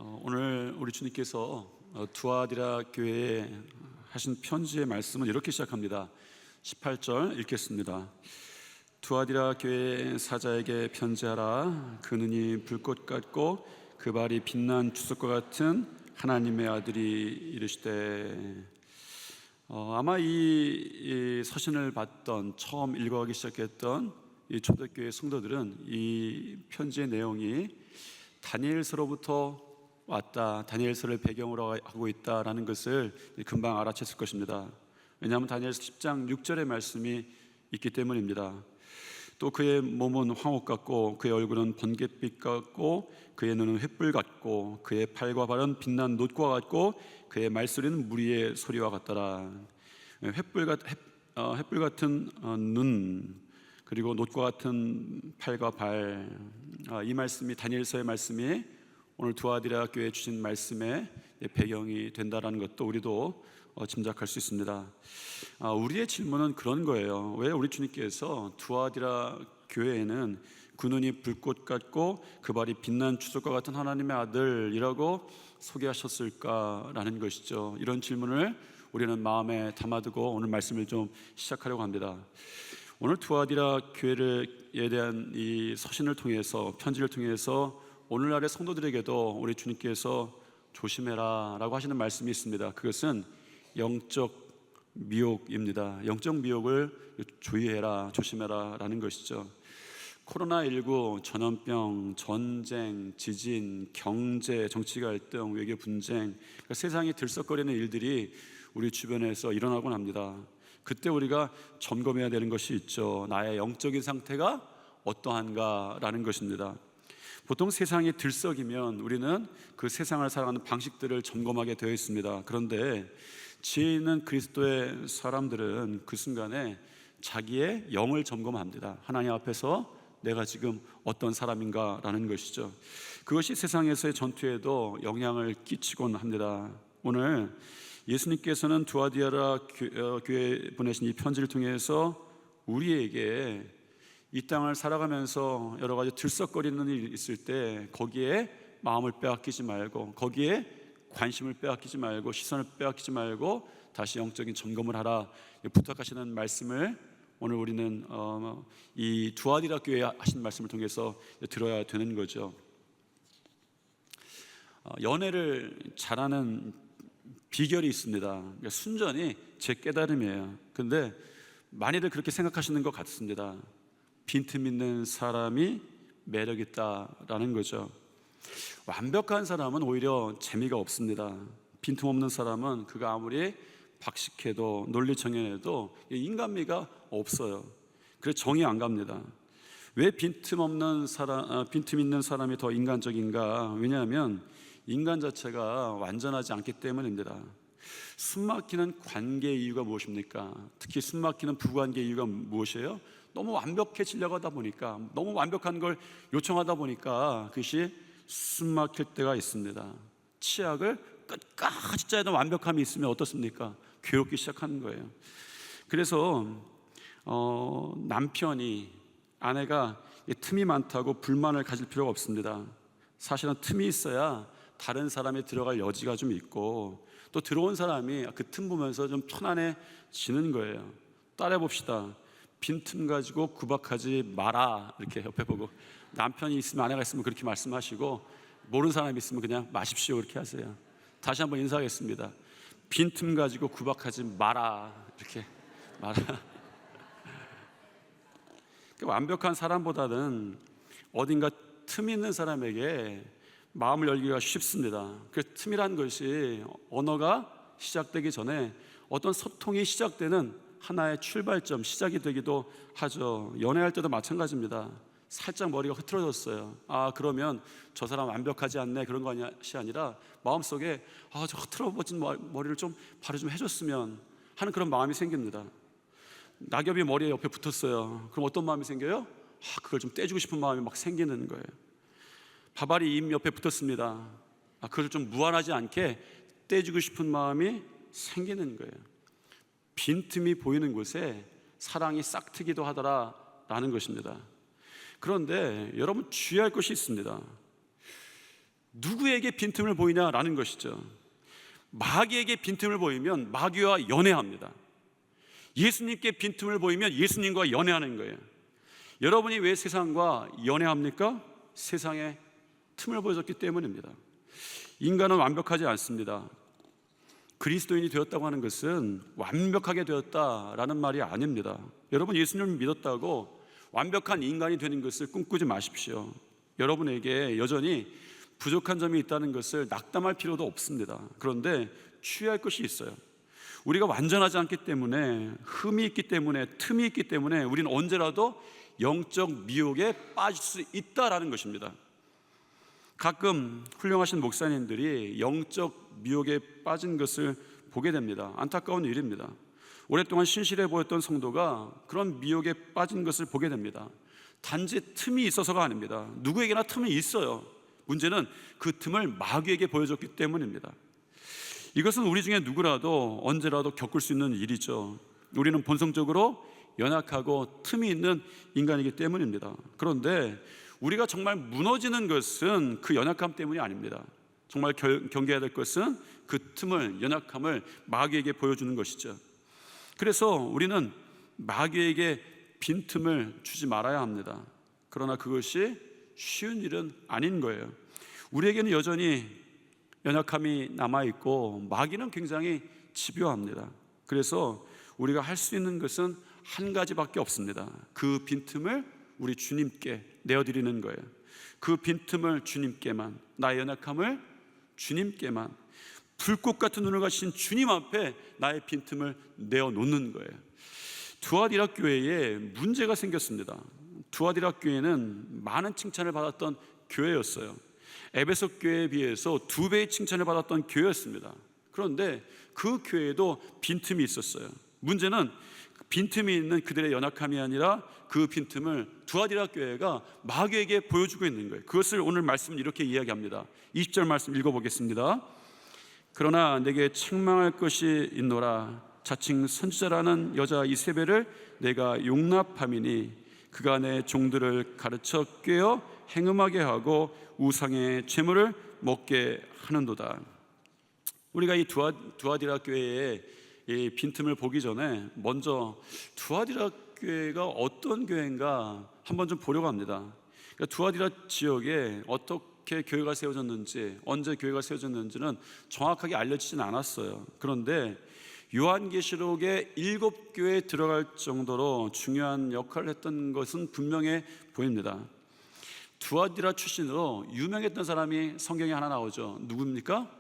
오늘 우리 주님께서 두아디라 교회에 하신 편지의 말씀은 이렇게 시작합니다. 18절 읽겠습니다. 두아디라 교회 사자에게 편지하라. 그 눈이 불꽃 같고 그 발이 빛난 주석과 같은 하나님의 아들이 이르시되. 아마 이 서신을 받던 처음 읽어가기 시작했던 이 초대교회 성도들은 이 편지의 내용이 다니엘서로부터 왔다, 다니엘서를 배경으로 하고 있다라는 것을 금방 알아챘을 것입니다. 왜냐하면 다니엘서 10장 6절의 말씀이 있기 때문입니다. 또 그의 몸은 황옥 같고 그의 얼굴은 번갯빛 같고 그의 눈은 횃불 같고 그의 팔과 발은 빛난 놋과 같고 그의 말소리는 무리의 소리와 같더라. 횃불 같은 눈, 그리고 놋과 같은 팔과 발, 이 말씀이 다니엘서의 말씀이 오늘 두아디라 교회에 주신 말씀의 배경이 된다는 것도 우리도 짐작할 수 있습니다. 우리의 질문은 그런 거예요. 왜 우리 주님께서 두아디라 교회에는 그 눈이 불꽃 같고 그 발이 빛난 주석과 같은 하나님의 아들이라고 소개하셨을까라는 것이죠. 이런 질문을 우리는 마음에 담아두고 오늘 말씀을 좀 시작하려고 합니다. 오늘 두아디라 교회에 대한 이 서신을 통해서, 편지를 통해서 오늘날의 성도들에게도 우리 주님께서 조심해라 라고 하시는 말씀이 있습니다. 그것은 영적 미혹입니다. 영적 미혹을 주의해라, 조심해라 라는 것이죠. 코로나19, 전염병, 전쟁, 지진, 경제, 정치 갈등, 외교 분쟁, 그러니까 세상이 들썩거리는 일들이 우리 주변에서 일어나곤 합니다. 그때 우리가 점검해야 되는 것이 있죠. 나의 영적인 상태가 어떠한가 라는 것입니다. 보통 세상이 들썩이면 우리는 그 세상을 살아가는 방식들을 점검하게 되어 있습니다. 그런데 지혜 있는 그리스도의 사람들은 그 순간에 자기의 영을 점검합니다. 하나님 앞에서 내가 지금 어떤 사람인가 라는 것이죠. 그것이 세상에서의 전투에도 영향을 끼치곤 합니다. 오늘 예수님께서는 두아디라 교회에 보내신 이 편지를 통해서 우리에게 이 땅을 살아가면서 여러 가지 들썩거리는 일이 있을 때 거기에 마음을 빼앗기지 말고, 거기에 관심을 빼앗기지 말고, 시선을 빼앗기지 말고 다시 영적인 점검을 하라 부탁하시는 말씀을 오늘 우리는 이 두아디라 교회에 하신 말씀을 통해서 들어야 되는 거죠. 연애를 잘하는 비결이 있습니다. 순전히 제 깨달음이에요. 근데 많이들 그렇게 생각하시는 것 같습니다. 빈틈 있는 사람이 매력 있다라는 거죠. 완벽한 사람은 오히려 재미가 없습니다. 빈틈 없는 사람은 그가 아무리 박식해도 논리정연해도 인간미가 없어요. 그래서 정이 안 갑니다. 왜 빈틈 있는 사람이 더 인간적인가? 왜냐하면 인간 자체가 완전하지 않기 때문입니다. 숨막히는 관계의 이유가 무엇입니까? 특히 숨막히는 부관계의 이유가 무엇이에요? 너무 완벽해지려고 하다 보니까, 너무 완벽한 걸 요청하다 보니까 그것이 숨막힐 때가 있습니다. 치약을 끝까지 짜도 완벽함이 있으면 어떻습니까? 괴롭기 시작하는 거예요. 그래서 남편이, 아내가 틈이 많다고 불만을 가질 필요가 없습니다. 사실은 틈이 있어야 다른 사람이 들어갈 여지가 좀 있고, 또 들어온 사람이 그 틈 보면서 좀 편안해지는 거예요. 따라해 봅시다. 빈틈 가지고 구박하지 마라. 이렇게 옆에 보고, 남편이 있으면, 아내가 있으면 그렇게 말씀하시고, 모르는 사람이 있으면 그냥 마십시오 이렇게 하세요. 다시 한번 인사하겠습니다. 빈틈 가지고 구박하지 마라. 이렇게 마라. 완벽한 사람보다는 어딘가 틈 있는 사람에게 마음을 열기가 쉽습니다. 그 틈이란 것이 언어가 시작되기 전에 어떤 소통이 시작되는 하나의 출발점, 시작이 되기도 하죠. 연애할 때도 마찬가지입니다. 살짝 머리가 흐트러졌어요. 그러면 저 사람 완벽하지 않네, 그런 것이 아니라 마음속에 저 흐트러진 머리를 좀 바로 좀 해줬으면 하는 그런 마음이 생깁니다. 낙엽이 머리에 옆에 붙었어요. 그럼 어떤 마음이 생겨요? 그걸 좀 떼주고 싶은 마음이 막 생기는 거예요. 밥알이 입 옆에 붙었습니다. 그걸 좀 무한하지 않게 떼주고 싶은 마음이 생기는 거예요. 빈틈이 보이는 곳에 사랑이 싹트기도 하더라라는 것입니다. 그런데 여러분 주의할 것이 있습니다. 누구에게 빈틈을 보이냐라는 것이죠. 마귀에게 빈틈을 보이면 마귀와 연애합니다. 예수님께 빈틈을 보이면 예수님과 연애하는 거예요. 여러분이 왜 세상과 연애합니까? 세상에 틈을 보여줬기 때문입니다. 인간은 완벽하지 않습니다. 그리스도인이 되었다고 하는 것은 완벽하게 되었다라는 말이 아닙니다. 여러분, 예수님을 믿었다고 완벽한 인간이 되는 것을 꿈꾸지 마십시오. 여러분에게 여전히 부족한 점이 있다는 것을 낙담할 필요도 없습니다. 그런데 취할 것이 있어요. 우리가 완전하지 않기 때문에, 흠이 있기 때문에, 틈이 있기 때문에 우리는 언제라도 영적 미혹에 빠질 수 있다라는 것입니다. 가끔 훌륭하신 목사님들이 영적 미혹에 빠진 것을 보게 됩니다. 안타까운 일입니다. 오랫동안 신실해 보였던 성도가 그런 미혹에 빠진 것을 보게 됩니다. 단지 틈이 있어서가 아닙니다. 누구에게나 틈이 있어요. 문제는 그 틈을 마귀에게 보여줬기 때문입니다. 이것은 우리 중에 누구라도 언제라도 겪을 수 있는 일이죠. 우리는 본성적으로 연약하고 틈이 있는 인간이기 때문입니다. 그런데 우리가 정말 무너지는 것은 그 연약함 때문이 아닙니다. 정말 경계해야 될 것은 그 틈을, 연약함을 마귀에게 보여주는 것이죠. 그래서 우리는 마귀에게 빈틈을 주지 말아야 합니다. 그러나 그것이 쉬운 일은 아닌 거예요. 우리에게는 여전히 연약함이 남아있고 마귀는 굉장히 집요합니다. 그래서 우리가 할 수 있는 것은 한 가지밖에 없습니다. 그 빈틈을 우리 주님께 내어드리는 거예요. 그 빈틈을 주님께만, 나의 연약함을 주님께만, 불꽃 같은 눈을 가신 주님 앞에 나의 빈틈을 내어놓는 거예요. 두아디라 교회에 문제가 생겼습니다. 두아디라 교회는 많은 칭찬을 받았던 교회였어요. 에베소 교회에 비해서 2배의 칭찬을 받았던 교회였습니다. 그런데 그 교회에도 빈틈이 있었어요. 문제는 빈틈이 있는 그들의 연약함이 아니라 그 빈틈을 두아디라 교회가 마귀에게 보여주고 있는 거예요. 그것을 오늘 말씀은 이렇게 이야기합니다. 20절 말씀 읽어보겠습니다. 그러나 내게 책망할 것이 있노라. 자칭 선지자라는 여자 이세벨을 내가 용납함이니 그가 내 종들을 가르쳐 꾀어 행음하게 하고 우상의 제물을 먹게 하는도다. 우리가 이 두아디라 교회의 이 빈틈을 보기 전에 먼저 두아디라 교회가 어떤 교회인가 한번 좀 보려고 합니다. 그러니까 두아디라 지역에 어떻게 교회가 세워졌는지, 언제 교회가 세워졌는지는 정확하게 알려지진 않았어요. 그런데 요한계시록의 7교회에 들어갈 정도로 중요한 역할을 했던 것은 분명해 보입니다. 두아디라 출신으로 유명했던 사람이 성경에 하나 나오죠. 누굽니까?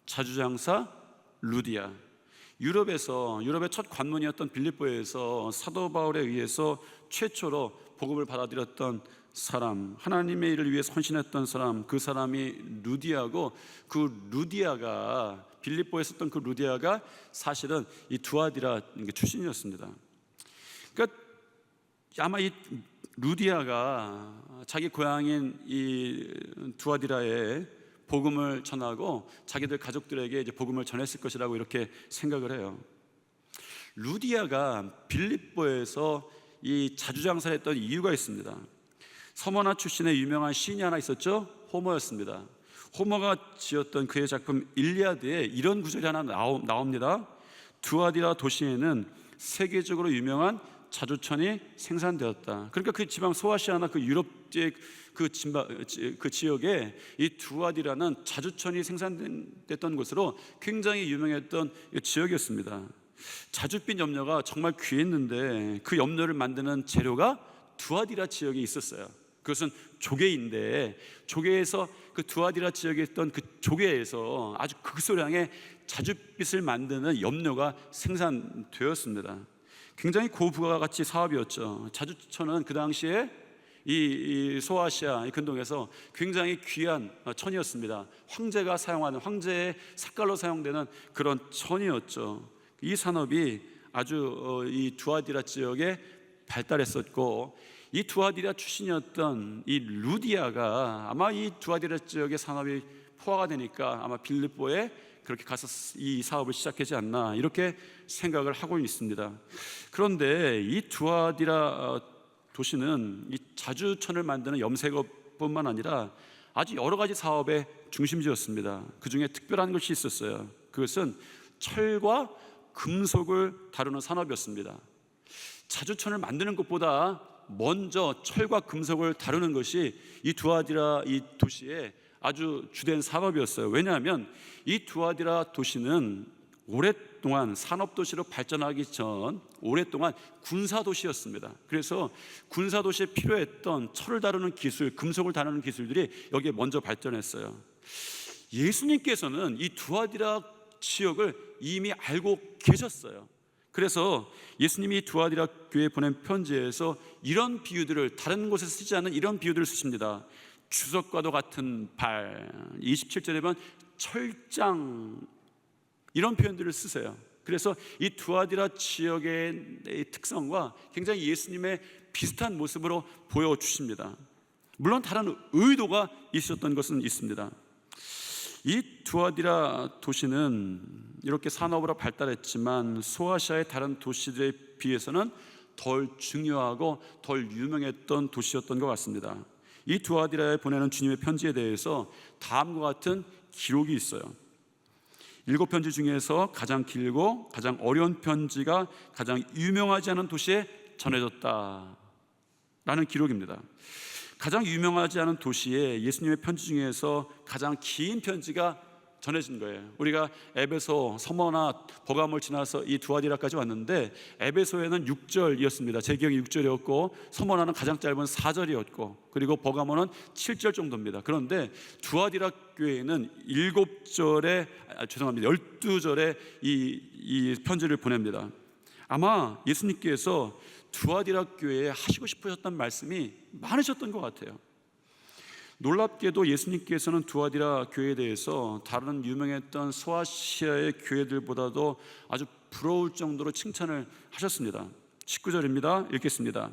자주장사 루디아. 유럽의 첫 관문이었던 빌립보에서 사도 바울에 의해서 최초로 복음을 받아들였던 사람, 하나님의 일을 위해 헌신했던 사람, 그 사람이 루디아고, 그 루디아가, 빌립보에 있었던 그 루디아가 사실은 이 두아디라 출신이었습니다. 그러니까 아마 이 루디아가 자기 고향인 이 두아디라에 복음을 전하고 자기들 가족들에게 이제 복음을 전했을 것이라고 이렇게 생각을 해요. 루디아가 빌립보에서 이 자주장사를 했던 이유가 있습니다. 서머나 출신의 유명한 시인이 하나 있었죠. 호머였습니다. 호머가 지었던 그의 작품 일리아드에 이런 구절이 하나 나옵니다. 두아디라 도시에는 세계적으로 유명한 자주천이 생산되었다. 그러니까 그 지방 소아시아나 그 유럽 그 지역에 이 두아디라는 자주천이 생산됐던 곳으로 굉장히 유명했던 지역이었습니다. 자줏빛 염료가 정말 귀했는데 그 염료를 만드는 재료가 두아디라 지역에 있었어요. 그것은 조개인데, 조개에서 그 두아디라 지역에 있던 그 조개에서 아주 극소량의 자줏빛을 만드는 염료가 생산되었습니다. 굉장히 고부가가치 사업이었죠. 자주천은 그 당시에 이 소아시아 근동에서 굉장히 귀한 천이었습니다. 황제가 사용하는, 황제의 색깔로 사용되는 그런 천이었죠. 이 산업이 아주 이 두아디라 지역에 발달했었고, 이 두아디라 출신이었던 이 루디아가 아마 이 두아디라 지역의 산업이 포화가 되니까 아마 빌립보에 그렇게 가서 이 사업을 시작하지 않나 이렇게 생각을 하고 있습니다. 그런데 이 두아디라 도시는 이 자주천을 만드는 염색업뿐만 아니라 아주 여러 가지 사업에 중심지였습니다. 그 중에 특별한 것이 있었어요. 그것은 철과 금속을 다루는 산업이었습니다. 자주천을 만드는 것보다 먼저 철과 금속을 다루는 것이 이 두아디라 이 도시의 아주 주된 산업이었어요. 왜냐하면 이 두아디라 도시는 오랫동안 산업도시로 발전하기 전 오랫동안 군사도시였습니다. 그래서 군사도시에 필요했던 철을 다루는 기술, 금속을 다루는 기술들이 여기에 먼저 발전했어요. 예수님께서는 이 두아디라 지역을 이미 알고 계셨어요. 그래서 예수님이 두아디라 교회에 보낸 편지에서 이런 비유들을, 다른 곳에서 쓰지 않은 이런 비유들을 쓰십니다. 주석과도 같은 발, 27절에 보면 철장, 이런 표현들을 쓰세요. 그래서 이 두아디라 지역의 특성과 굉장히 예수님의 비슷한 모습으로 보여주십니다. 물론 다른 의도가 있었던 것은 있습니다. 이 두아디라 도시는 이렇게 산업으로 발달했지만 소아시아의 다른 도시들에 비해서는 덜 중요하고 덜 유명했던 도시였던 것 같습니다. 이 두아디라에 보내는 주님의 편지에 대해서 다음과 같은 기록이 있어요. 7편지 중에서 가장 길고 가장 어려운 편지가 가장 유명하지 않은 도시에 전해졌다라는 기록입니다. 가장 유명하지 않은 도시에 예수님의 편지 중에서 가장 긴 편지가 전해진 거예요. 우리가 에베소, 서머나 버가모를 지나서 이 두아디라까지 왔는데 에베소에는 6절이었습니다. 제 기억이 6절이었고 서머나는 가장 짧은 4절이었고 그리고 버가모는 7절 정도입니다. 그런데 두아디라 교회에는 12절에 이 편지를 보냅니다. 아마 예수님께서 두아디라 교회에 하시고 싶으셨던 말씀이 많으셨던 것 같아요. 놀랍게도 예수님께서는 두아디라 교회에 대해서 다른 유명했던 소아시아의 교회들보다도 아주 부러울 정도로 칭찬을 하셨습니다. 19절입니다. 읽겠습니다.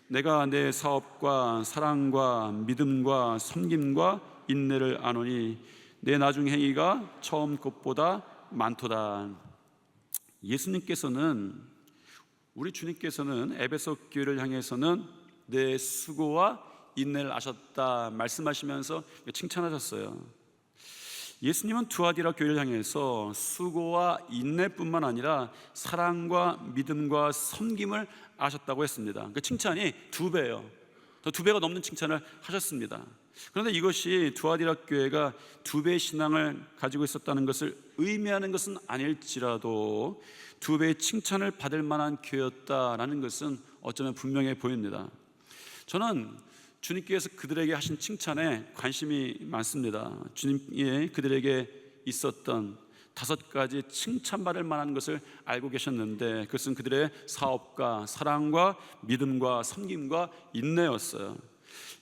내가 내 사업과 사랑과 믿음과 섬김과 인내를 아노니 내 나중 행위가 처음 것보다 많도다. 예수님께서는, 우리 주님께서는 에베소 교회를 향해서는 내 수고와 인내를 아셨다 말씀하시면서 칭찬하셨어요. 예수님은 두아디라 교회를 향해서 수고와 인내뿐만 아니라 사랑과 믿음과 섬김을 아셨다고 했습니다. 그 칭찬이 2배예요. 더 2배가 넘는 칭찬을 하셨습니다. 그런데 이것이 두아디라 교회가 2배의 신앙을 가지고 있었다는 것을 의미하는 것은 아닐지라도 2배의 칭찬을 받을 만한 교회였다라는 것은 어쩌면 분명해 보입니다. 저는 주님께서 그들에게 하신 칭찬에 관심이 많습니다. 주님이 그들에게 있었던 5가지 칭찬받을 만한 것을 알고 계셨는데 그것은 그들의 사업과 사랑과 믿음과 섬김과 인내였어요.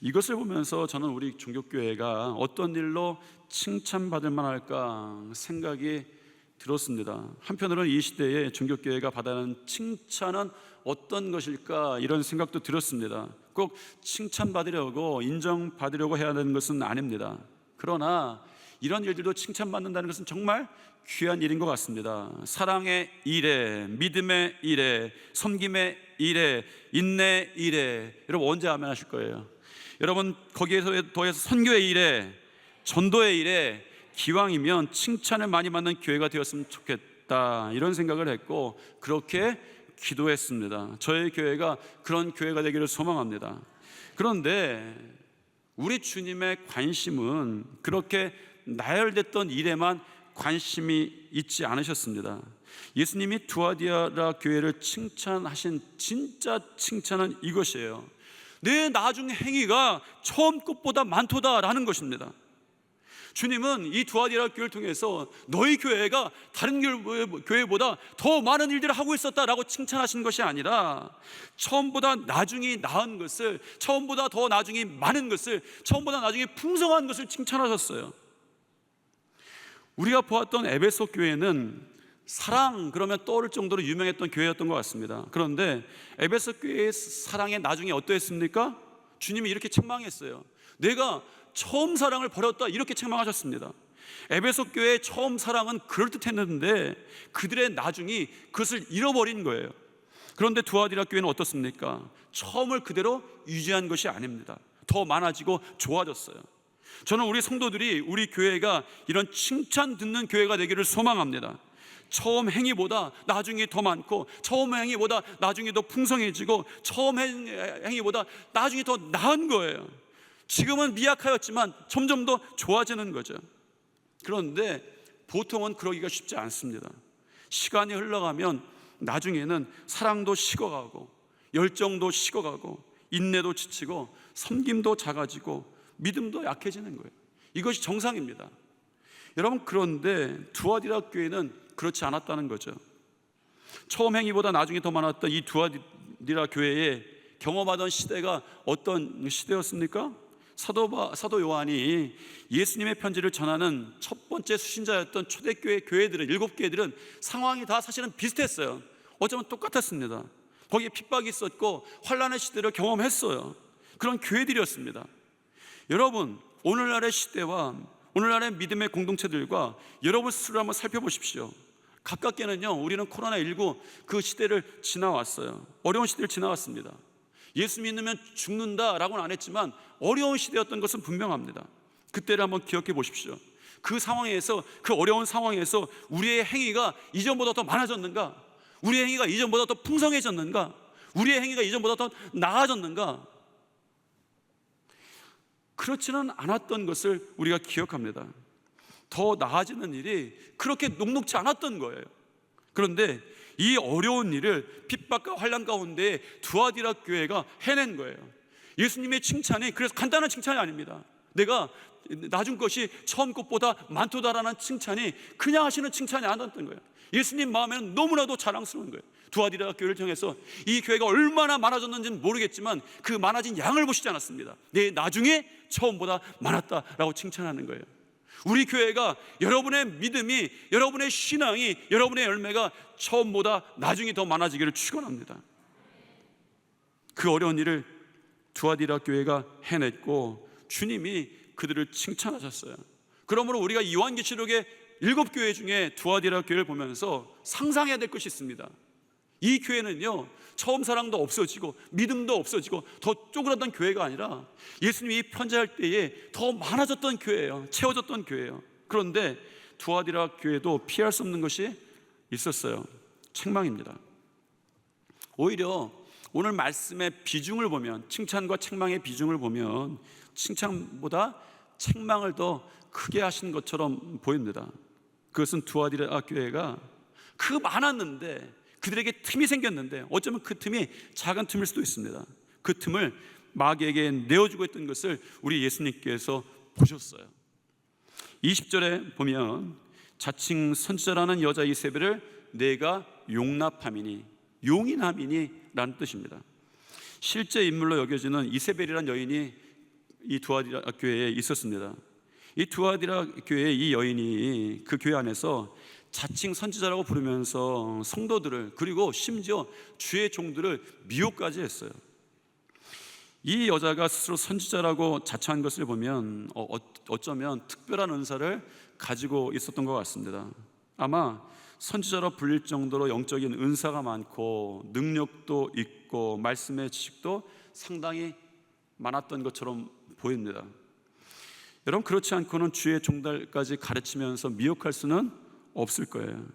이것을 보면서 저는 우리 종교교회가 어떤 일로 칭찬받을 만할까 생각이 들었습니다. 한편으로는 이 시대에 종교교회가 받아야 하는 칭찬은 어떤 것일까 이런 생각도 들었습니다. 꼭 칭찬받으려고 인정받으려고 해야 하는 것은 아닙니다. 그러나 이런 일들도 칭찬받는다는 것은 정말 귀한 일인 것 같습니다. 사랑의 일에, 믿음의 일에, 섬김의 일에, 인내의 일에, 여러분 언제 아멘 하실 거예요? 여러분 거기에서 더해서 선교의 일에, 전도의 일에 기왕이면 칭찬을 많이 받는 교회가 되었으면 좋겠다 이런 생각을 했고 그렇게 기도했습니다. 저희 교회가 그런 교회가 되기를 소망합니다. 그런데 우리 주님의 관심은 그렇게 나열됐던 일에만 관심이 있지 않으셨습니다. 예수님이 두아디라 교회를 칭찬하신 진짜 칭찬은 이것이에요. 내 나중 행위가 처음 것보다 많도다라는 것입니다. 주님은 이 두아디라 교회를 통해서 너희 교회가 다른 교회보다 더 많은 일들을 하고 있었다라고 칭찬하시는 것이 아니라 처음보다 나중이 나은 것을, 처음보다 더 나중이 많은 것을, 처음보다 나중에 풍성한 것을 칭찬하셨어요. 우리가 보았던 에베소 교회는 사랑 그러면 떠오를 정도로 유명했던 교회였던 것 같습니다. 그런데 에베소 교회의 사랑이 나중에 어떠했습니까? 주님이 이렇게 책망했어요. 내가 처음 사랑을 버렸다 이렇게 책망하셨습니다. 에베소 교회의 처음 사랑은 그럴듯했는데 그들의 나중이 그것을 잃어버린 거예요. 그런데 두아디라 교회는 어떻습니까? 처음을 그대로 유지한 것이 아닙니다. 더 많아지고 좋아졌어요. 저는 우리 성도들이, 우리 교회가 이런 칭찬 듣는 교회가 되기를 소망합니다. 처음 행위보다 나중에 더 많고, 처음 행위보다 나중에 더 풍성해지고, 처음 행위보다 나중에 더 나은 거예요. 지금은 미약하였지만 점점 더 좋아지는 거죠. 그런데 보통은 그러기가 쉽지 않습니다. 시간이 흘러가면 나중에는 사랑도 식어가고, 열정도 식어가고, 인내도 지치고, 섬김도 작아지고, 믿음도 약해지는 거예요. 이것이 정상입니다. 여러분, 그런데 두아디라 교회는 그렇지 않았다는 거죠. 처음 행위보다 나중에 더 많았던 이 두아디라 교회에 경험하던 시대가 어떤 시대였습니까? 사도 요한이 예수님의 편지를 전하는 첫 번째 수신자였던 초대교회 교회들은, 7교회들은 상황이 다 사실은 비슷했어요. 어쩌면 똑같았습니다. 거기에 핍박이 있었고 환난의 시대를 경험했어요. 그런 교회들이었습니다. 여러분, 오늘날의 시대와 오늘날의 믿음의 공동체들과 여러분 스스로 한번 살펴보십시오. 가깝게는요, 우리는 코로나19 그 시대를 지나왔어요. 어려운 시대를 지나왔습니다. 예수 믿으면 죽는다라고는 안 했지만 어려운 시대였던 것은 분명합니다. 그때를 한번 기억해 보십시오. 그 상황에서, 그 어려운 상황에서 우리의 행위가 이전보다 더 많아졌는가? 우리의 행위가 이전보다 더 풍성해졌는가? 우리의 행위가 이전보다 더 나아졌는가? 그렇지는 않았던 것을 우리가 기억합니다. 더 나아지는 일이 그렇게 녹록지 않았던 거예요. 그런데 이 어려운 일을 핍박과 환난 가운데 두아디라 교회가 해낸 거예요. 예수님의 칭찬이 그래서 간단한 칭찬이 아닙니다. 내가 나중 것이 처음 것보다 많도다라는 칭찬이 그냥 하시는 칭찬이 아니었던 거예요. 예수님 마음에는 너무나도 자랑스러운 거예요. 두아디라 교회를 통해서 이 교회가 얼마나 많아졌는지는 모르겠지만 그 많아진 양을 보시지 않았습니다. 내 나중에 처음보다 많았다라고 칭찬하는 거예요. 우리 교회가, 여러분의 믿음이, 여러분의 신앙이, 여러분의 열매가 처음보다 나중에 더 많아지기를 축원합니다. 그 어려운 일을 두아디라 교회가 해냈고 주님이 그들을 칭찬하셨어요. 그러므로 우리가 요한계시록의 7교회 중에 두아디라 교회를 보면서 상상해야 될 것이 있습니다. 이 교회는요, 처음 사랑도 없어지고 믿음도 없어지고 더 쪼그라든 교회가 아니라 예수님이 편지할 때에 더 많아졌던 교회예요. 채워졌던 교회예요. 그런데 두아디라 교회도 피할 수 없는 것이 있었어요. 책망입니다. 오히려 오늘 말씀의 비중을 보면, 칭찬과 책망의 비중을 보면 칭찬보다 책망을 더 크게 하신 것처럼 보입니다. 그것은 두아디라 교회가 그 많았는데, 그들에게 틈이 생겼는데, 어쩌면 그 틈이 작은 틈일 수도 있습니다. 그 틈을 마귀에게 내어주고 있던 것을 우리 예수님께서 보셨어요. 20절에 보면 자칭 선지자라는 여자 이세벨을 내가 용납함이니, 용인함이니 라는 뜻입니다. 실제 인물로 여겨지는 이세벨이라는 여인이 이 두아디라 교회에 있었습니다. 이 두아디라 교회의 이 여인이 그 교회 안에서 자칭 선지자라고 부르면서 성도들을, 그리고 심지어 주의 종들을 미혹까지 했어요. 이 여자가 스스로 선지자라고 자처한 것을 보면 어쩌면 특별한 은사를 가지고 있었던 것 같습니다. 아마 선지자로 불릴 정도로 영적인 은사가 많고 능력도 있고 말씀의 지식도 상당히 많았던 것처럼 보입니다. 여러분, 그렇지 않고는 주의 종들까지 가르치면서 미혹할 수는 없을 거예요.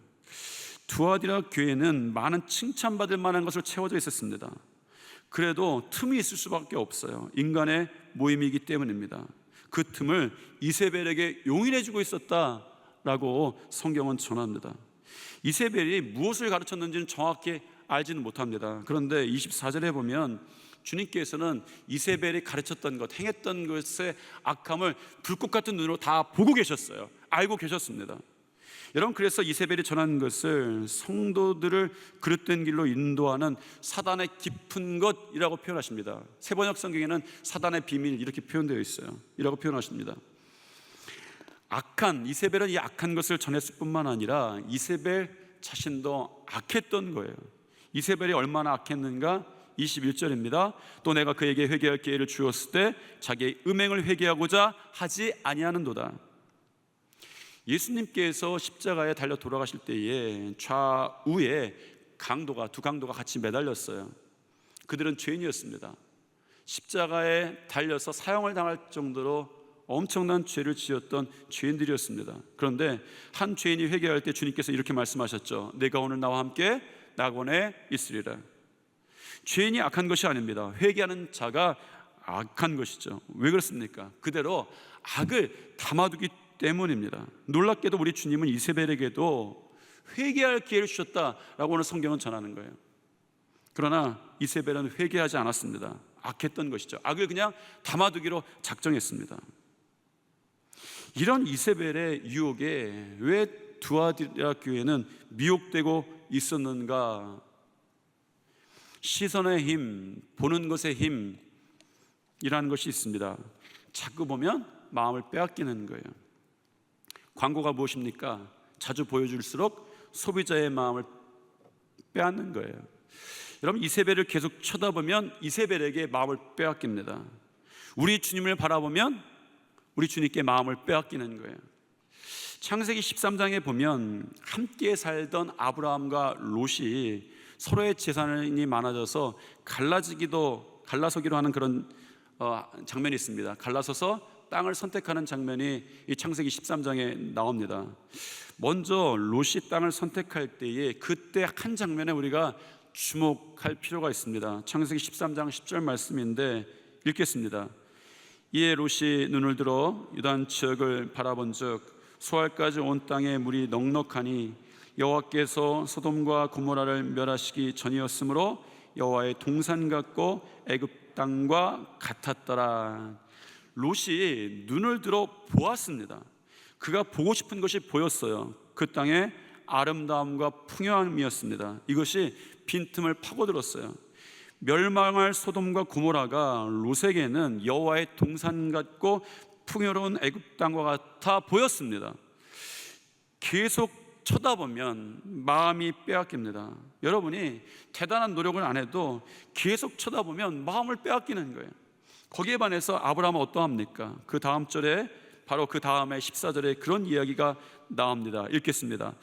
두아디라 교회는 많은 칭찬받을 만한 것을 채워져 있었습니다. 그래도 틈이 있을 수밖에 없어요. 인간의 모임이기 때문입니다. 그 틈을 이세벨에게 용인해주고 있었다라고 성경은 전합니다. 이세벨이 무엇을 가르쳤는지는 정확히 알지는 못합니다. 그런데 24절에 보면 주님께서는 이세벨이 가르쳤던 것, 행했던 것의 악함을 불꽃 같은 눈으로 다 보고 계셨어요. 알고 계셨습니다. 여러분, 그래서 이세벨이 전한 것을 성도들을 그릇된 길로 인도하는 사단의 깊은 것이라고 표현하십니다. 세번역 성경에는 사단의 비밀 이렇게 표현되어 있어요. 이라고 표현하십니다. 악한, 이세벨은 이 악한 것을 전했을 뿐만 아니라 이세벨 자신도 악했던 거예요. 이세벨이 얼마나 악했는가? 21절입니다. 또 내가 그에게 회개할 기회를 주었을 때 자기의 음행을 회개하고자 하지 아니하는도다. 예수님께서 십자가에 달려 돌아가실 때에 좌우에 두 강도가 같이 매달렸어요. 그들은 죄인이었습니다. 십자가에 달려서 사형을 당할 정도로 엄청난 죄를 지었던 죄인들이었습니다. 그런데 한 죄인이 회개할 때 주님께서 이렇게 말씀하셨죠. 내가 오늘 나와 함께 낙원에 있으리라. 죄인이 악한 것이 아닙니다. 회개하는 자가 악한 것이죠. 왜 그렇습니까? 그대로 악을 담아두기 때문입니다. 놀랍게도 우리 주님은 이세벨에게도 회개할 기회를 주셨다라고 오늘 성경은 전하는 거예요. 그러나 이세벨은 회개하지 않았습니다. 악했던 것이죠. 악을 그냥 담아두기로 작정했습니다. 이런 이세벨의 유혹에 왜 두아디라 교회는 미혹되고 있었는가? 시선의 힘, 보는 것의 힘이라는 것이 있습니다. 자꾸 보면 마음을 빼앗기는 거예요. 광고가 무엇입니까? 자주 보여줄수록 소비자의 마음을 빼앗는 거예요. 여러분, 이세벨을 계속 쳐다보면 이세벨에게 마음을 빼앗깁니다. 우리 주님을 바라보면 우리 주님께 마음을 빼앗기는 거예요. 창세기 13장에 보면 함께 살던 아브라함과 롯이 서로의 재산이 많아져서 갈라서기로 하는 그런 장면이 있습니다. 갈라서서 땅을 선택하는 장면이 이 창세기 13장에 나옵니다. 먼저 롯이 땅을 선택할 때에 그때 한 장면에 우리가 주목할 필요가 있습니다. 창세기 13장 10절 말씀인데 읽겠습니다. 이에 롯이 눈을 들어 유단 지역을 바라본즉 소알까지 온 땅에 물이 넉넉하니 여호와께서 소돔과 고모라를 멸하시기 전이었으므로 여호와의 동산 같고 애굽 땅과 같았더라. 롯이 눈을 들어 보았습니다. 그가 보고 싶은 것이 보였어요. 그 땅의 아름다움과 풍요함이었습니다. 이것이 빈틈을 파고들었어요. 멸망할 소돔과 고모라가 롯에게는 여호와의 동산 같고 풍요로운 애굽 땅과 같아 보였습니다. 계속 쳐다보면 마음이 빼앗깁니다. 여러분이 대단한 노력을 안 해도 계속 쳐다보면 마음을 빼앗기는 거예요. 거기에 반해서 아브라함은 어떠합니까? 그 다음 절에 바로 그 다음에 14절에 그런 이야기가 나옵니다. 읽겠습니다.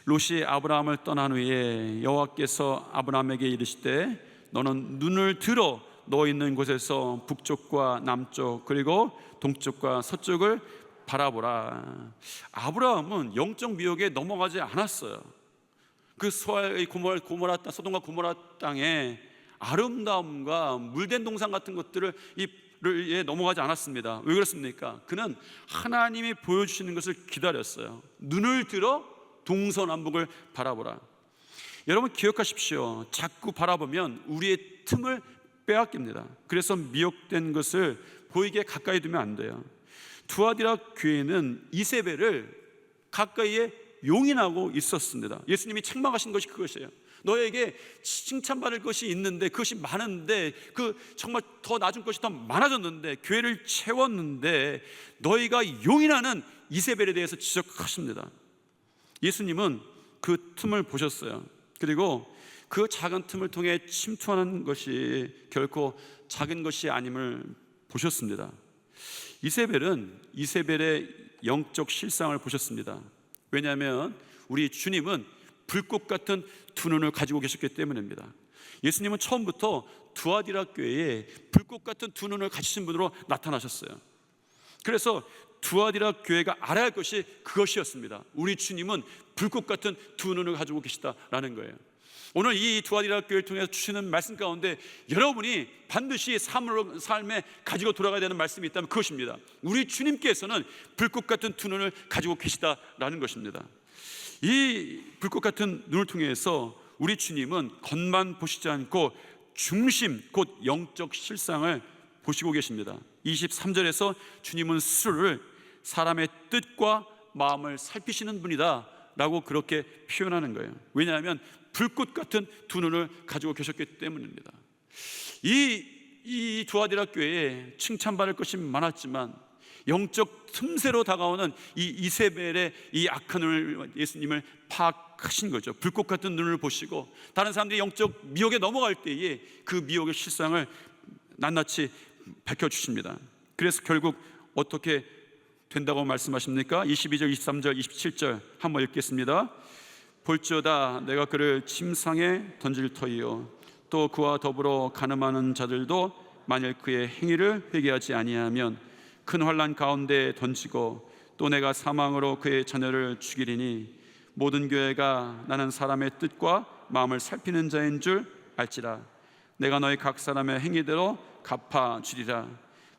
롯이 아브라함을 떠난 후에 여호와께서 아브라함에게 이르시되 너는 눈을 들어 너 있는 곳에서 북쪽과 남쪽 그리고 동쪽과 서쪽을 바라보라. 아브라함은 영적 미혹에 넘어가지 않았어요. 그 고모라 땅, 소돔과 고모라 땅에 아름다움과 물된 동산 같은 것들을 넘어가지 않았습니다. 왜 그렇습니까? 그는 하나님이 보여주시는 것을 기다렸어요. 눈을 들어 동서남북을 바라보라. 여러분 기억하십시오. 자꾸 바라보면 우리의 틈을 빼앗깁니다. 그래서 미혹된 것을 보이게 가까이 두면 안 돼요. 두아디라 교회는 이세벨을 가까이에 용인하고 있었습니다. 예수님이 책망하신 것이 그것이에요. 너에게 칭찬받을 것이 있는데 그것이 많은데 정말 더 낮은 것이 더 많아졌는데 교회를 채웠는데 너희가 용인하는 이세벨에 대해서 지적하십니다. 예수님은 그 틈을 보셨어요. 그리고 그 작은 틈을 통해 침투하는 것이 결코 작은 것이 아님을 보셨습니다. 이세벨은 이세벨의 영적 실상을 보셨습니다. 왜냐하면 우리 주님은 불꽃 같은 두 눈을 가지고 계셨기 때문입니다. 예수님은 처음부터 두아디라 교회에 불꽃 같은 두 눈을 가지신 분으로 나타나셨어요. 그래서 두아디라 교회가 알아야 할 것이 그것이었습니다. 우리 주님은 불꽃 같은 두 눈을 가지고 계시다라는 거예요. 오늘 이 두아디라 교회를 통해서 주시는 말씀 가운데 여러분이 반드시 삶에 가지고 돌아가야 되는 말씀이 있다면 그것입니다. 우리 주님께서는 불꽃 같은 두 눈을 가지고 계시다라는 것입니다. 이 불꽃 같은 눈을 통해서 우리 주님은 겉만 보시지 않고 중심 곧 영적 실상을 보시고 계십니다. 23절에서 주님은 스스로를 사람의 뜻과 마음을 살피시는 분이다 라고 그렇게 표현하는 거예요. 왜냐하면 불꽃 같은 두 눈을 가지고 계셨기 때문입니다. 이 두아디라 교회에 칭찬받을 것이 많았지만 영적 틈새로 다가오는 이 이세벨의 이 악한 눈을 예수님을 파악하신 거죠. 불꽃 같은 눈을 보시고 다른 사람들이 영적 미혹에 넘어갈 때에 그 미혹의 실상을 낱낱이 밝혀주십니다. 그래서 결국 어떻게 된다고 말씀하십니까? 22절, 23절, 27절 한번 읽겠습니다. 볼지어다 내가 그를 침상에 던질 터이요 또 그와 더불어 간음하는 자들도 만일 그의 행위를 회개하지 아니하면 큰 환난 가운데 던지고 또 내가 사망으로 그의 자녀를 죽이리니 모든 교회가 나는 사람의 뜻과 마음을 살피는 자인 줄 알지라. 내가 너희 각 사람의 행위대로 갚아주리라.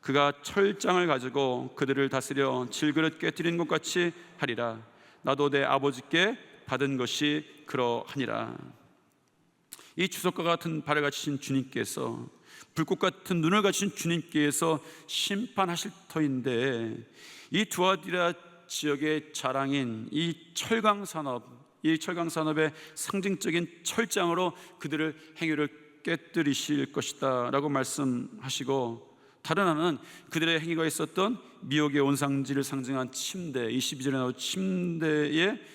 그가 철장을 가지고 그들을 다스려 질그릇 깨뜨리는 것 같이 하리라. 나도 내 아버지께 받은 것이 그러하니라. 이 주석과 같은 발을 가지신 주님께서, 불꽃 같은 눈을 가지신 주님께서 심판하실 터인데, 이 두아디라 지역의 자랑인 이 철강산업, 이 철강산업의 상징적인 철장으로 그들을 행위를 깨뜨리실 것이다 라고 말씀하시고, 다른 하나는 그들의 행위가 있었던 미혹의 온상지를 상징한 침대, 22절에 나온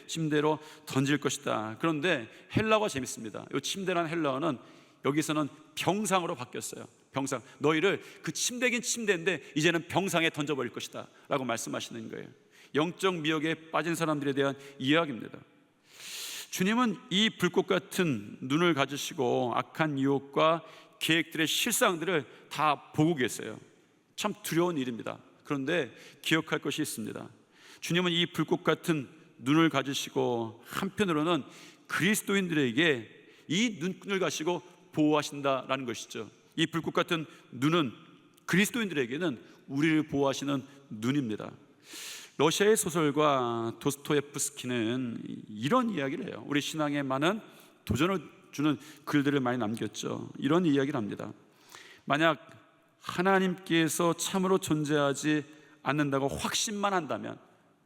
침대로 던질 것이다. 그런데 헬라어가 재밌습니다. 이 침대라는 헬라어는 여기서는 병상으로 바뀌었어요. 병상, 너희를 그 침대긴 침대인데 이제는 병상에 던져버릴 것이다 라고 말씀하시는 거예요. 영적 미혹에 빠진 사람들에 대한 이야기입니다. 주님은 이 불꽃 같은 눈을 가지시고 악한 유혹과 계획들의 실상들을 다 보고 계세요. 참 두려운 일입니다. 그런데 기억할 것이 있습니다. 주님은 이 불꽃 같은 눈을 가지시고 한편으로는 그리스도인들에게 이 눈을 가지고 보호하신다라는 것이죠. 이 불꽃 같은 눈은 그리스도인들에게는 우리를 보호하시는 눈입니다. 러시아의 소설가 도스토옙스키는 이런 이야기를 해요. 우리 신앙에 많은 도전을 주는 글들을 많이 남겼죠. 이런 이야기를 합니다. 만약 하나님께서 참으로 존재하지 않는다고 확신만 한다면,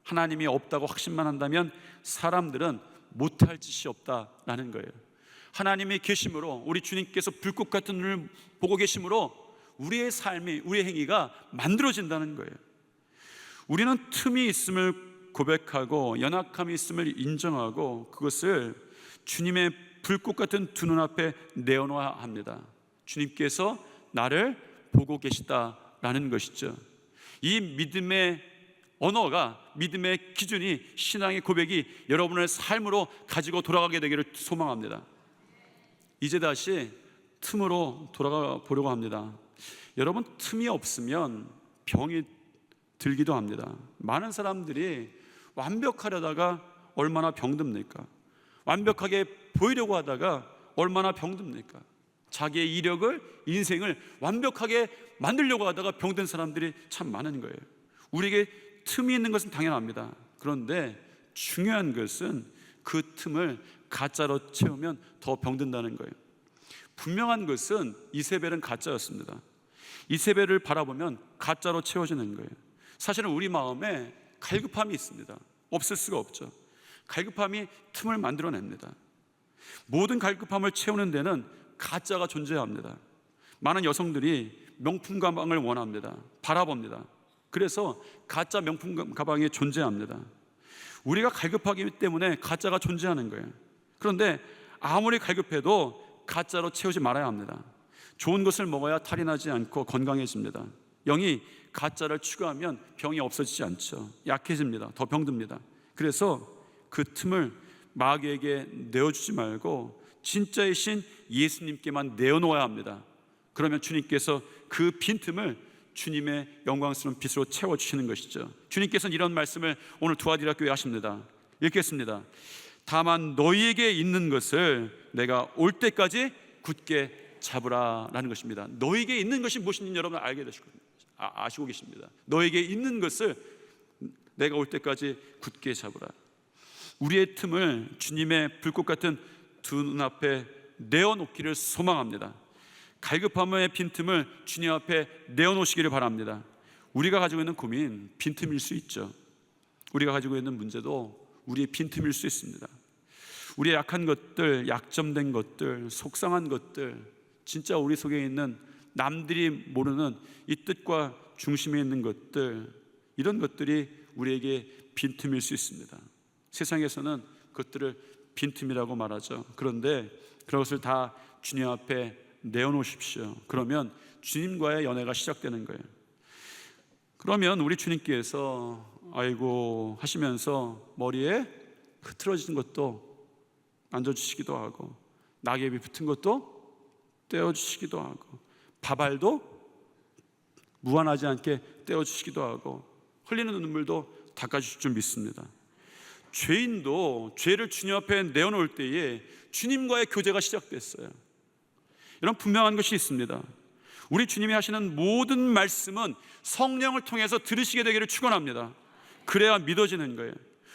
하나님이 없다고 확신만 한다면 사람들은 못할 짓이 없다라는 거예요. 하나님이 계심으로, 우리 주님께서 불꽃 같은 눈을 보고 계심으로 우리의 삶이, 우리의 행위가 만들어진다는 거예요. 우리는 틈이 있음을 고백하고 연약함이 있음을 인정하고 그것을 주님의 불꽃 같은 두 눈앞에 내어놓아야 합니다. 주님께서 나를 보고 계시다라는 것이죠. 이 믿음의 언어가, 믿음의 기준이, 신앙의 고백이 여러분의 삶으로 가지고 돌아가게 되기를 소망합니다. 이제 다시 틈으로 돌아가 보려고 합니다. 여러분, 틈이 없으면 병이 들기도 합니다. 많은 사람들이 완벽하려다가 얼마나 병듭니까? 완벽하게 보이려고 하다가 얼마나 병듭니까? 자기의 이력을, 인생을 완벽하게 만들려고 하다가 병든 사람들이 참 많은 거예요. 우리에게 틈이 있는 것은 당연합니다. 그런데 중요한 것은 그 틈을 가짜로 채우면 더 병든다는 거예요. 분명한 것은 이세벨은 가짜였습니다. 이세벨을 바라보면 가짜로 채워지는 거예요. 사실은 우리 마음에 갈급함이 있습니다. 없을 수가 없죠. 갈급함이 틈을 만들어냅니다. 모든 갈급함을 채우는 데는 가짜가 존재합니다. 많은 여성들이 명품 가방을 원합니다. 바라봅니다. 그래서 가짜 명품 가방이 존재합니다. 우리가 갈급하기 때문에 가짜가 존재하는 거예요. 그런데 아무리 갈급해도 가짜로 채우지 말아야 합니다. 좋은 것을 먹어야 탈이 나지 않고 건강해집니다. 영이 가짜를 추구하면 병이 없어지지 않죠. 약해집니다. 더 병듭니다. 그래서 그 틈을 마귀에게 내어주지 말고 진짜이신 예수님께만 내어놓아야 합니다. 그러면 주님께서 그 빈틈을 주님의 영광스러운 빛으로 채워주시는 것이죠. 주님께서는 이런 말씀을 오늘 두아디라 교회에 하십니다. 읽겠습니다. 다만 너희에게 있는 것을 내가 올 때까지 굳게 잡으라 라는 것입니다. 너희에게 있는 것이 무엇인지 여러분 알게 되실 겁니다. 아시고 계십니다. 너에게 있는 것을 내가 올 때까지 굳게 잡으라. 우리의 틈을 주님의 불꽃 같은 두 눈앞에 내어놓기를 소망합니다. 갈급함의 빈틈을 주님 앞에 내어놓으시기를 바랍니다. 우리가 가지고 있는 고민 빈틈일 수 있죠. 우리가 가지고 있는 문제도 우리의 빈틈일 수 있습니다. 우리의 약한 것들, 약점된 것들, 속상한 것들, 진짜 우리 속에 있는 남들이 모르는 이 뜻과 중심에 있는 것들, 이런 것들이 우리에게 빈틈일 수 있습니다. 세상에서는 그것들을 빈틈이라고 말하죠. 그런데 그것을 다 주님 앞에 내어놓으십시오. 그러면 주님과의 연애가 시작되는 거예요. 그러면 우리 주님께서 아이고 하시면서 머리에 흐트러진 것도 만져주시기도 하고 낙엽이 붙은 것도 떼어주시기도 하고 바발도 무한하지 않게 떼어주시기도 하고 흘리는 눈물도 닦아주실 줄 믿습니다. 죄인도 죄를 주님 앞에 내어놓을 때에 주님과의 교제가 시작됐어요. 이런 분명한 것이 있습니다. 우리 주님이 하시는 모든 말씀은 성령을 통해서 들으시게 되기를 축원합니다. 그래야 믿어지는 거예요.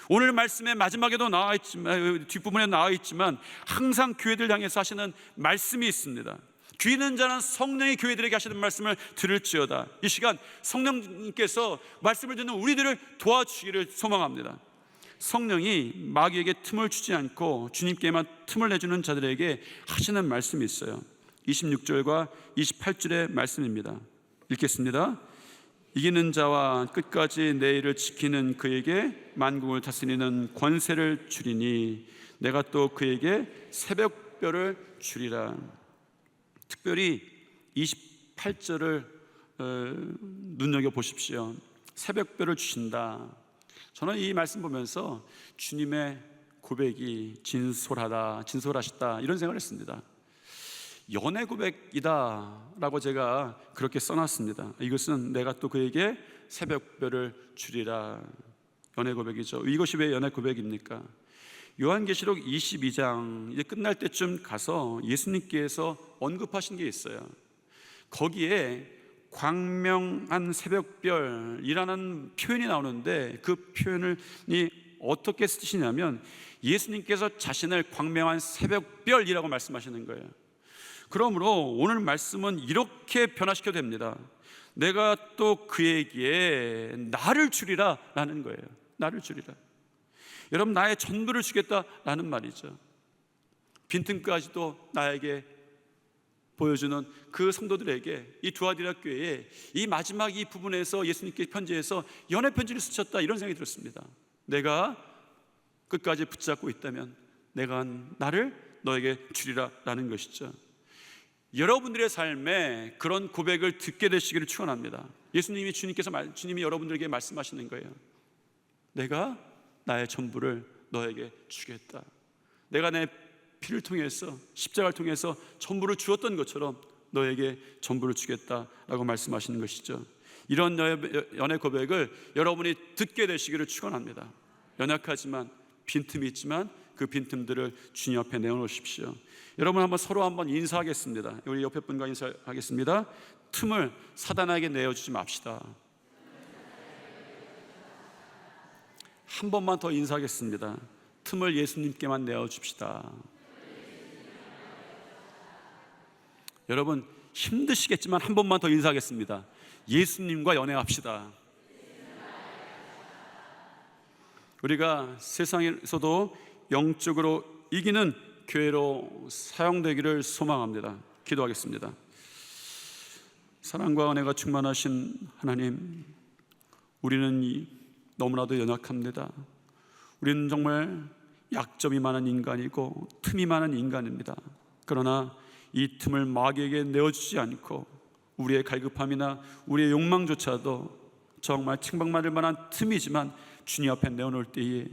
오늘 말씀의 마지막에도 나와 있지만, 뒷부분에 나와 있지만 항상 교회들 향해서 하시는 말씀이 있습니다. 귀 있는 자는 성령이 교회들에게 하시는 말씀을 들을지어다. 이 시간 성령님께서 말씀을 듣는 우리들을 도와주시기를 소망합니다. 성령이 마귀에게 틈을 주지 않고 주님께만 틈을 내주는 자들에게 하시는 말씀이 있어요. 26절과 28절의 말씀입니다. 읽겠습니다. 이기는 자와 끝까지 내 일을 지키는 그에게 만국을 다스리는 권세를 주리니 내가 또 그에게 새벽별을 주리라. 특별히 28절을 눈여겨보십시오. 새벽별을 주신다. 저는 이 말씀 보면서 주님의 고백이 진솔하시다 이런 생각을 했습니다. 연애 고백이다 라고 제가 그렇게 써놨습니다. 이것은 내가 또 그에게 새벽별을 주리라. 연애 고백이죠. 이것이 왜 연애 고백입니까? 요한계시록 22장 이제 끝날 때쯤 가서 예수님께서 언급하신 게 있어요. 거기에 광명한 새벽별이라는 표현이 나오는데 그 표현이 어떻게 쓰시냐면 예수님께서 자신을 광명한 새벽별이라고 말씀하시는 거예요. 그러므로 오늘 말씀은 이렇게 변화시켜도 됩니다. 내가 또 그에게 나를 주리라 라는 거예요. 나를 주리라. 여러분, 나의 전부를 주겠다라는 말이죠. 빈틈까지도 나에게 보여주는 그 성도들에게 이 두아디라 교회에 이 마지막 이 부분에서 예수님께 편지에서 연애 편지를 쓰셨다 이런 생각이 들었습니다. 내가 끝까지 붙잡고 있다면 내가 나를 너에게 주리라 라는 것이죠. 여러분들의 삶에 그런 고백을 듣게 되시기를 축원합니다. 주님이 여러분들에게 말씀하시는 거예요. 내가 나의 전부를 너에게 주겠다. 내가 내 피를 통해서 십자가를 통해서 전부를 주었던 것처럼 너에게 전부를 주겠다라고 말씀하시는 것이죠. 이런 연애 고백을 여러분이 듣게 되시기를 축원합니다. 연약하지만 빈틈이 있지만 그 빈틈들을 주님 앞에 내어놓으십시오. 여러분 서로 한번 인사하겠습니다. 우리 옆에 분과 인사하겠습니다. 틈을 사단에게 내어주지 맙시다. 한 번만 더 인사하겠습니다. 틈을 예수님께만 내어줍시다. 여러분 힘드시겠지만 한 번만 더 인사하겠습니다. 예수님과 연애합시다. 우리가 세상에서도 영적으로 이기는 교회로 사용되기를 소망합니다. 기도하겠습니다. 사랑과 은혜가 충만하신 하나님, 우리는 너무나도 연약합니다. 우리는 정말 약점이 많은 인간이고 틈이 많은 인간입니다. 그러나 이 틈을 마귀에게 내어주지 않고 우리의 갈급함이나 우리의 욕망조차도 정말 책망받을 만한 틈이지만 주님 앞에 내어놓을 때에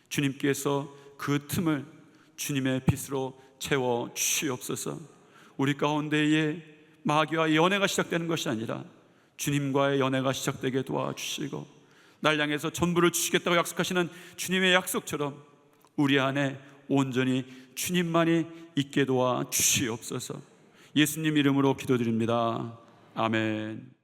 주님께서 그 틈을 주님의 빛으로 채워 주시옵소서. 우리 가운데에 마귀와 연애가 시작되는 것이 아니라 주님과의 연애가 시작되게 도와주시고 날 향해서 전부를 주시겠다고 약속하시는 주님의 약속처럼 우리 안에 온전히 주님만이 있게 도와 주시옵소서. 예수님 이름으로 기도드립니다. 아멘.